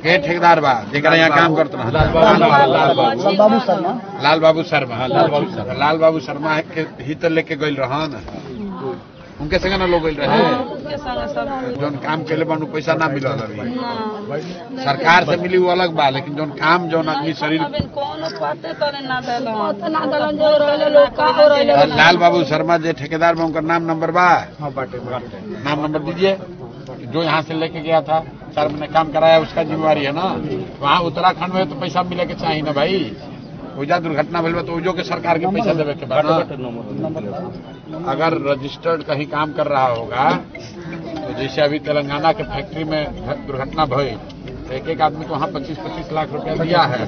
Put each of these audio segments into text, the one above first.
के ठेकेदार बा जेकरा यहाँ काम करते लाल बाबू शर्मा के ही तो लेके गई रहन उनके संगे ना लोग रहे जोन काम के लिए पैसा ना मिलल अभी सरकार से मिली वो अलग बा लेकिन जोन काम जोन आदमी शरीर लाल बाबू शर्मा जे ठेकेदार में उनका नाम नंबर बा नाम नंबर दीजिए जो यहाँ से लेके गया था 4 महीने काम कराया उसका जिम्मेवारी है ना। वहाँ उत्तराखंड में तो पैसा मिले के चाहिए ना भाई। ओजा दुर्घटना भइल तो ओजो के सरकार के पैसा देवे के बाद अगर रजिस्टर्ड कहीं काम कर रहा होगा तो जैसे अभी तेलंगाना के फैक्ट्री में दुर्घटना भई तो एक आदमी को वहाँ 25-25 लाख रुपया दिया है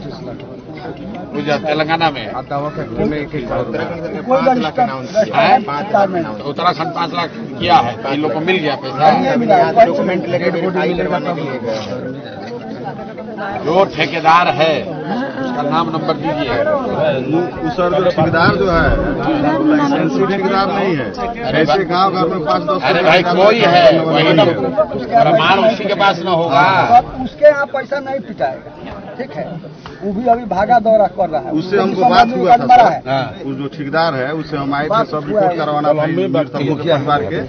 तेलंगाना में। उत्तराखंड 5 लाख किया है इन लोग को मिल गया पैसा। डॉक्यूमेंट जो ठेकेदार है उसका नाम नंबर दीजिए। सर जो ठेकेदार जो है ठेकेदार नहीं है ऐसे गाँव में 5-10। अरे भाई कोई है वही ना प्रमाण उसी के पास न होगा उसके यहाँ पैसा नहीं पिटाएगा ठीक है। वो भी अभी भागा दौरा कर रहा है। उससे हमको बात हुआ था वो जो ठेकेदार है उससे हम आए थे सब रिपोर्ट करवाना परिवार के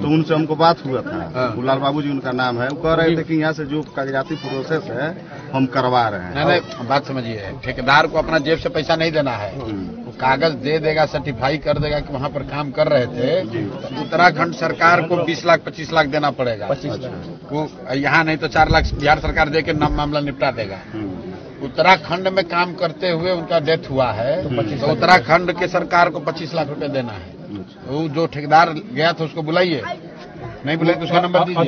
तो उनसे हमको बात हुआ था। गुलाल बाबू जी उनका नाम है। वो कह रहे थे कि यहाँ से जो कागजाती प्रोसेस है हम करवा रहे हैं। नहीं बात समझिए ठेकेदार को अपना जेब से पैसा नहीं देना है वो कागज दे देगा सर्टिफाई कर देगा कि वहाँ पर काम कर रहे थे। उत्तराखंड सरकार को 20 लाख 25 लाख देना पड़ेगा। वो यहाँ नहीं तो 4 लाख बिहार सरकार दे के मामला निपटा देगा। उत्तराखंड में काम करते हुए उनका डेथ हुआ है तो उत्तराखंड के सरकार को 25 लाख रुपए देना है। वो जो ठेकेदार गया था उसको बुलाइए नहीं बुलाइए तो उसका नंबर दीजिए।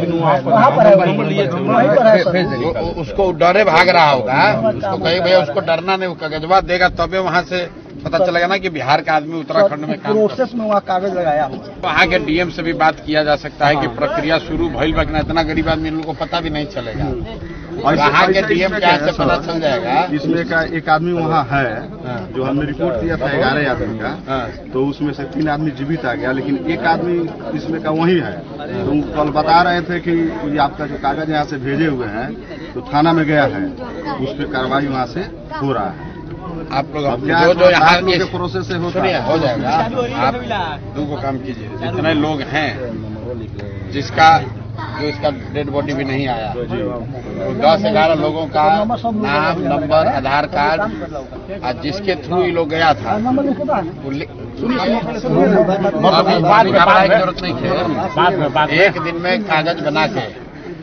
उसको डरे भाग रहा होगा उसको कहे भैया उसको डरना नहीं वो कागजवा देगा तबे वहाँ से पता चलेगा ना कि बिहार का आदमी उत्तराखंड में काम प्रोसेस में वहाँ कागज लगाया। वहाँ के डीएम से भी बात किया जा सकता है कि प्रक्रिया शुरू भइल बा कि इतना गरीब आदमी इन लोगों को पता भी नहीं चलेगा। वहाँ के डीएम क्या से पता चल जाएगा। इसमें एक आदमी वहाँ है जो हमने रिपोर्ट किया था 11 आदमी का तो उसमें से 3 आदमी जीवित आ गया लेकिन एक आदमी इसमें का वही है। तो कल बता रहे थे कि आपका जो कागज यहाँ से भेजे हुए हैं तो थाना में गया है उस पर कार्रवाई वहाँ से हो रहा है। आप लोग जो यहाँ के प्रोसेस से हो जाएगा। आप 2 को काम कीजिए जितने लोग हैं जिसका जो इसका डेड बॉडी भी नहीं आया 10-11 लोगों का नाम नंबर आधार कार्ड और जिसके थ्रू ये लोग गया था जरूरत नहीं है। एक दिन में कागज बना के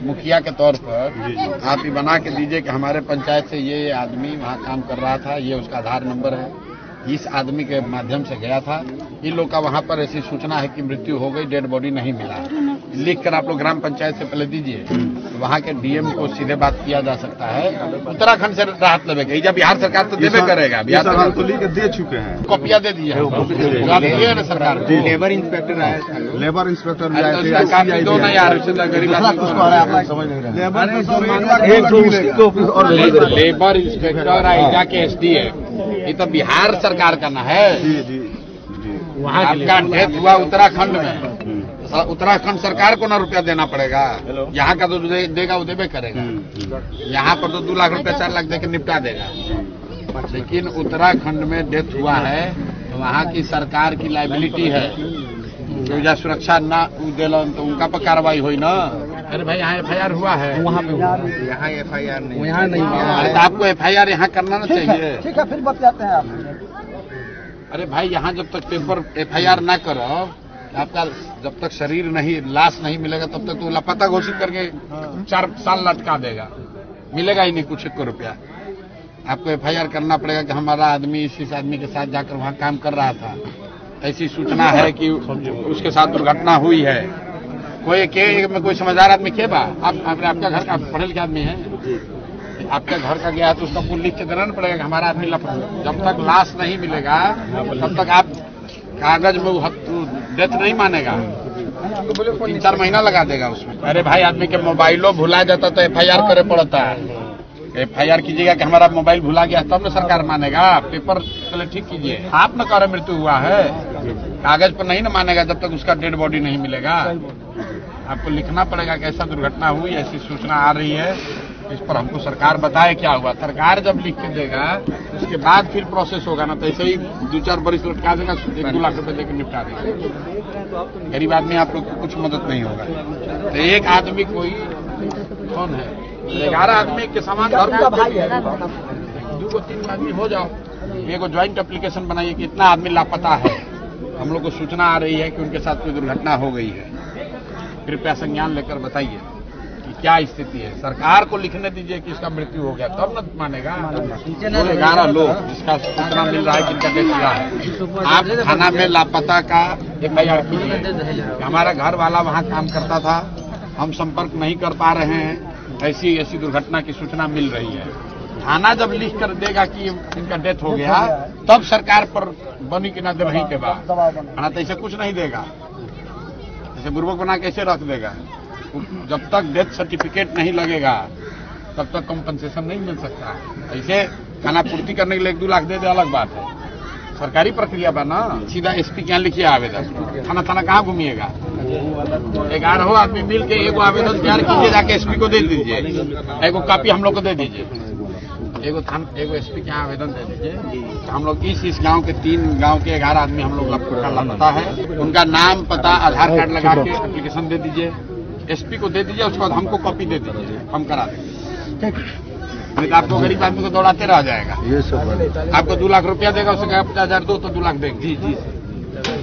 मुखिया के तौर पर आप ये बना के दीजिए कि हमारे पंचायत से ये आदमी वहाँ काम कर रहा था ये उसका आधार नंबर है इस आदमी के माध्यम से गया था। इन लोग का वहाँ पर ऐसी सूचना है कि मृत्यु हो गई डेड बॉडी नहीं मिला। लिख कर आप लोग ग्राम पंचायत से पहले दीजिए वहाँ के डीएम को सीधे बात किया जा सकता है। उत्तराखंड से राहत लेवे जब बिहार सरकार तो देवे करेगा। बिहार सरकार तो लेकर दे चुके हैं कॉपिया दे दी है सरकार। लेबर इंस्पेक्टर आए लेबर इंस्पेक्टर दो नहीं यार गरीब लेबर इंस्पेक्टर आइजा के एसडीएम ये तो बिहार सरकार का ना है। वहाँ आपका डेथ हुआ उत्तराखंड में उत्तराखंड सरकार को ना रुपया देना पड़ेगा। यहाँ का तो देगा वो देवे करेगा। यहाँ पर तो 2 लाख रुपया 4 लाख देकर निपटा देगा। लेकिन उत्तराखंड में डेथ हुआ है तो वहाँ की सरकार की लाइबिलिटी है जो सुरक्षा ना दिलन तो उनका पर कार्रवाई हुई ना। अरे भाई यहाँ FIR हुआ है वहाँ पे यहाँ FIR नहीं यहाँ नहीं तो आपको FIR यहाँ करना ना चाहिए। ठीक है फिर बताते हैं आप। अरे भाई यहाँ जब तक पेपर FIR ना करो आपका जब तक शरीर नहीं लाश नहीं मिलेगा तब तक तो लापता घोषित करके 4 साल लटका देगा मिलेगा ही नहीं कुछ 1 रुपया। आपको FIR करना पड़ेगा कि हमारा आदमी इस आदमी के साथ जाकर वहाँ काम कर रहा था ऐसी सूचना है कि उसके साथ दुर्घटना हुई है। कोई समझदार आदमी के बा आपका घर का पढ़े लिखे आदमी है आपके घर का गया है तो उसका कुल लिख के देना पड़ेगा कि हमारा आदमी जब तक लाश नहीं मिलेगा तब तक आप कागज में डेथ नहीं मानेगा। 3-4 महीना लगा देगा उसमें। अरे भाई आदमी के मोबाइलों भुला जाता तो FIR करे पड़ता है। FIR कीजिएगा कि हमारा मोबाइल भुला गया तब न सरकार मानेगा। पेपर पहले ठीक कीजिए। आप न कह रहे मृत्यु हुआ है कागज पर नहीं न मानेगा जब तक उसका डेड बॉडी नहीं मिलेगा। आपको लिखना पड़ेगा कि ऐसा दुर्घटना हुई ऐसी सूचना आ रही है इस पर हमको सरकार बताए क्या हुआ। सरकार जब लिख के देगा उसके बाद फिर प्रोसेस होगा ना, तो ऐसे ही 2-4 बरिस लटका देगा, 1-2 लाख रुपए देकर निपटा देगा। गरीब आदमी आप लोग को कुछ मदद नहीं होगा। तो एक आदमी कोई कौन है, 11 आदमी के समान घर में भाई है 2-3 आदमी हो जाओ, एक ज्वाइंट एप्लीकेशन बनाइए कि इतना आदमी लापता है, हम लोग को सूचना आ रही है कि उनके साथ कोई दुर्घटना हो गई है, कृपया संज्ञान लेकर बताइए कि क्या स्थिति है। सरकार को लिखने दीजिए कि इसका मृत्यु हो गया, तब न मानेगा। 11 लोग जिसका सूचना मिल रहा है कि इनका डेथ हुआ है, आप थाना में लापता का FIR कीजिए। हमारा घर वाला वहाँ काम करता था, हम संपर्क नहीं कर पा रहे हैं, ऐसी ऐसी दुर्घटना की सूचना मिल रही है। थाना जब लिख कर देगा कि इनका डेथ हो गया, तब सरकार पर बनी कि ना दे वहीं के बाद, खाना तो ऐसे कुछ नहीं देगा, ऐसे बुर्बक बना कैसे रख देगा। जब तक डेथ सर्टिफिकेट नहीं लगेगा तब तक कंपनसेशन नहीं मिल सकता। ऐसे खाना पूर्ति करने के लिए 1-2 लाख दे दे अलग बात है, सरकारी प्रक्रिया बा ना। सीधा SP के यहाँ लिखिए आवेदन, थाना थाना कहाँ घूमिएगा। 11 आदमी मिल के एगो आवेदन तैयार कीजिए, जाके SP को दे दीजिए, एगो कॉपी हम लोग को दे दीजिए, एगो SP के यहाँ आवेदन दे दीजिए। हम लोग इस गांव के 3 गांव के 11 आदमी हम लोग लापता है, उनका नाम पता आधार कार्ड लगा के एप्लीकेशन दे दीजिए, SP को दे दीजिए, उसके बाद हमको कॉपी दे दीजिए, हम करा देंगे। नहीं तो आपको गरीब आदमी को दौड़ाते रह जाएगा। ये सब आपको 2 लाख रुपया देगा, उससे कहा 50,000 दो तो 2 लाख देंगे। जी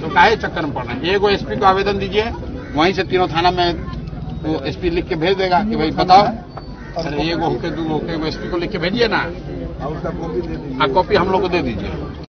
तो काहे चक्कर में पड़ना है। एगो SP को आवेदन दीजिए, वहीं से तीनों थाना में तो SP लिख के भेज देगा कि भाई बताओ, अरे एगो होके 2 होके SP को लिख के भेजिए ना, कॉपी हम लोग को दे दीजिए।